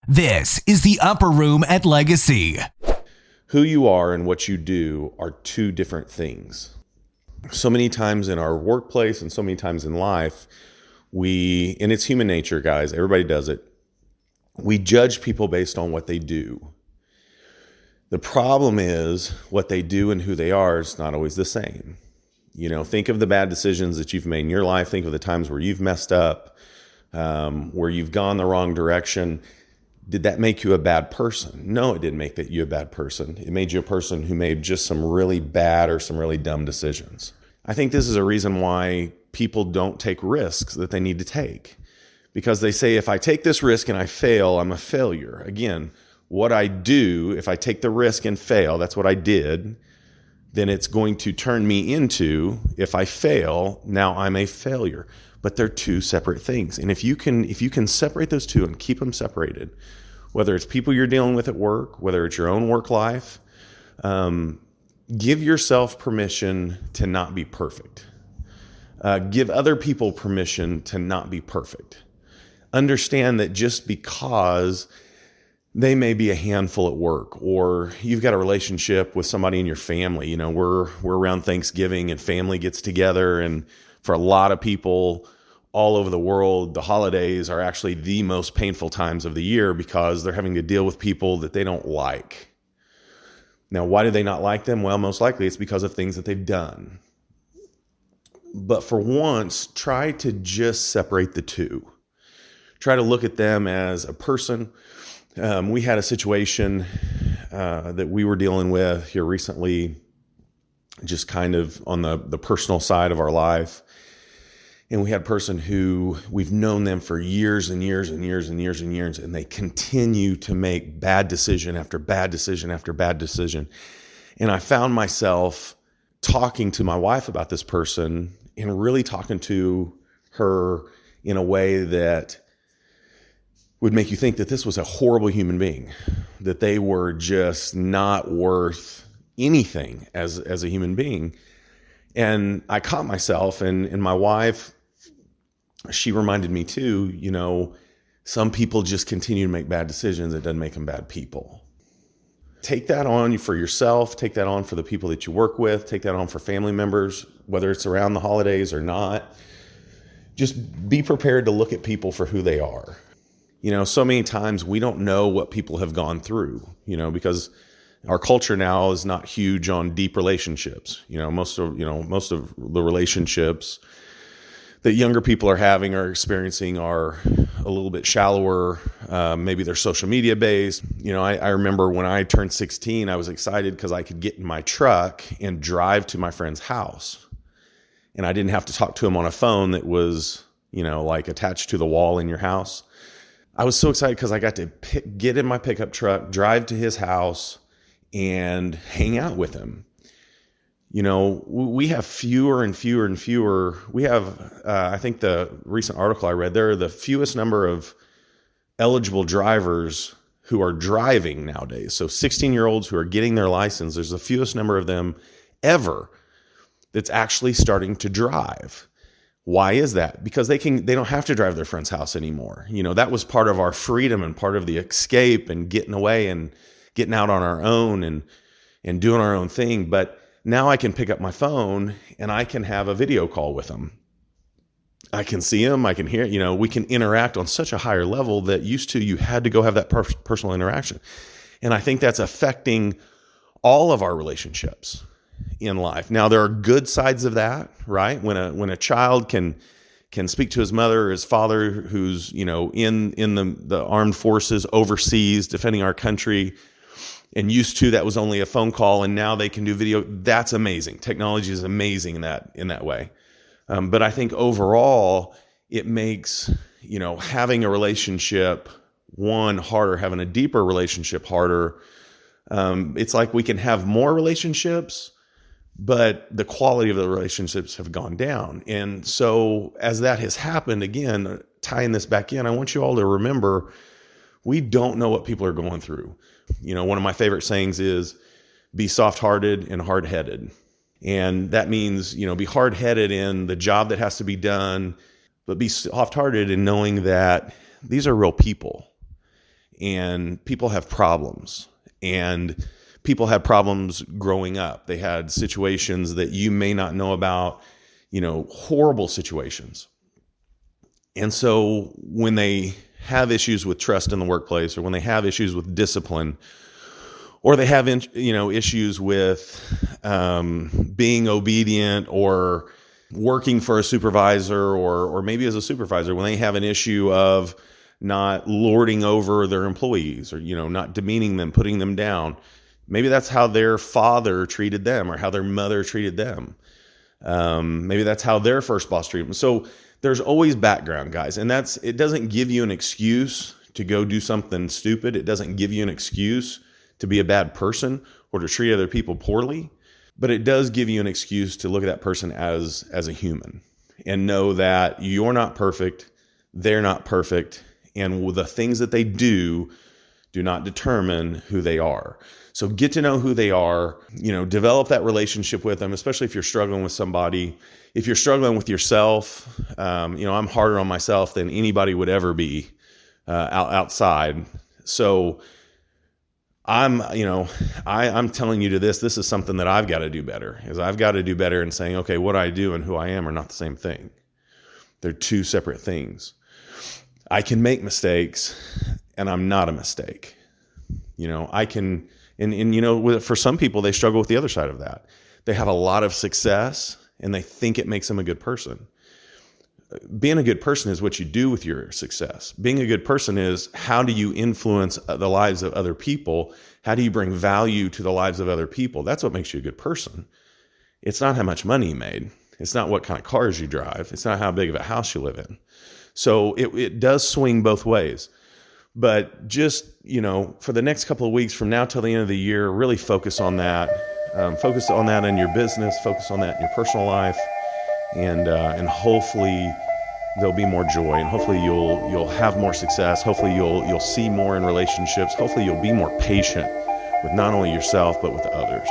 This is the Upper Room at Legacy. Who you are and what you do are two different things. So many times in our workplace and so many times in life, and it's human nature, guys, everybody does it, we judge people based on what they do. The problem is what they do and who they are is not always the same. Think of the bad decisions that you've made in your life. Think of the times where you've messed up, where you've gone the wrong direction. Did that make you a bad person? No, it didn't make you a bad person. It made you a person who made just some really bad or some really dumb decisions. I think this is a reason why people don't take risks that they need to take. Because they say, if I take this risk and I fail, I'm a failure. Again, what I do, if I take the risk and fail, that's what I did, then it's going to turn me into, if I fail, now I'm a failure. But they're two separate things. And if you can separate those two and keep them separated, whether it's people you're dealing with at work, whether it's your own work life, give yourself permission to not be perfect. Give other people permission to not be perfect. Understand that just because they may be a handful at work, or you've got a relationship with somebody in your family, we're around Thanksgiving and family gets together, and for a lot of people all over the world, the holidays are actually the most painful times of the year because they're having to deal with people that they don't like. Now, why do they not like them? Well, most likely it's because of things that they've done. But for once, try to just separate the two. Try to look at them as a person. We had a situation that we were dealing with here recently, just kind of on the personal side of our life. And we had a person who we've known them for years and years and years and years and years, and they continue to make bad decision after bad decision after bad decision. And I found myself talking to my wife about this person and really talking to her in a way that would make you think that this was a horrible human being, that they were just not worth anything as a human being. And I caught myself, and my wife, she reminded me too, some people just continue to make bad decisions. It doesn't make them bad people. Take that on for yourself. Take that on for the people that you work with. Take that on for family members, whether it's around the holidays or not. Just be prepared to look at people for who they are. So many times we don't know what people have gone through, because our culture now is not huge on deep relationships. Most of the relationships that younger people are having or experiencing are a little bit shallower. Maybe they're social media based. I remember when I turned 16, I was excited because I could get in my truck and drive to my friend's house. And I didn't have to talk to him on a phone that was, like attached to the wall in your house. I was so excited because I got to get in my pickup truck, drive to his house, and hang out with him. We have fewer and fewer and fewer. We have, I think the recent article I read, there are the fewest number of eligible drivers who are driving nowadays. So 16-year-olds who are getting their license, there's the fewest number of them ever that's actually starting to drive. Why is that? Because they don't have to drive their friend's house anymore. That was part of our freedom and part of the escape and getting away and getting out on our own and doing our own thing. But now I can pick up my phone and I can have a video call with them. I can see them. I can hear, we can interact on such a higher level that used to you had to go have that personal interaction. And I think that's affecting all of our relationships in life. Now, there are good sides of that, right? When a child can speak to his mother or his father who's, in the armed forces overseas defending our country, and used to that was only a phone call, and now they can do video. That's amazing. Technology is amazing in that way. But I think overall, it makes having a relationship harder, having a deeper relationship harder. It's like we can have more relationships, but the quality of the relationships have gone down. And so as that has happened, again, tying this back in, I want you all to remember, we don't know what people are going through. One of my favorite sayings is be soft-hearted and hard-headed. And that means, be hard-headed in the job that has to be done, but be soft-hearted in knowing that these are real people. and people have problems, and people had problems growing up. They had situations that you may not know about, horrible situations. And so when they have issues with trust in the workplace, or when they have issues with discipline, or they have issues with being obedient, or working for a supervisor, or maybe as a supervisor, when they have an issue of not lording over their employees, or not demeaning them, putting them down, maybe that's how their father treated them, or how their mother treated them. Maybe that's how their first boss treated them. So there's always background, guys, and it doesn't give you an excuse to go do something stupid. It doesn't give you an excuse to be a bad person or to treat other people poorly, but it does give you an excuse to look at that person as a human and know that you're not perfect, they're not perfect, and the things that they do not determine who they are. So get to know who they are, develop that relationship with them, especially if you're struggling with somebody. If you're struggling with yourself, I'm harder on myself than anybody would ever be outside. So I'm telling you this is something that I've got to do better, is I've got to do better in saying, okay, what I do and who I am are not the same thing. They're two separate things. I can make mistakes, and I'm not a mistake. I can, and for some people, they struggle with the other side of that. They have a lot of success, and they think it makes them a good person. Being a good person is what you do with your success. Being a good person is, how do you influence the lives of other people? How do you bring value to the lives of other people? That's what makes you a good person. It's not how much money you made. It's not what kind of cars you drive. It's not how big of a house you live in. So it does swing both ways. But just, for the next couple of weeks from now till the end of the year, really focus on that. Focus on that in your business. Focus on that in your personal life. And hopefully there'll be more joy, and hopefully you'll have more success. Hopefully you'll see more in relationships. Hopefully you'll be more patient with not only yourself, but with others.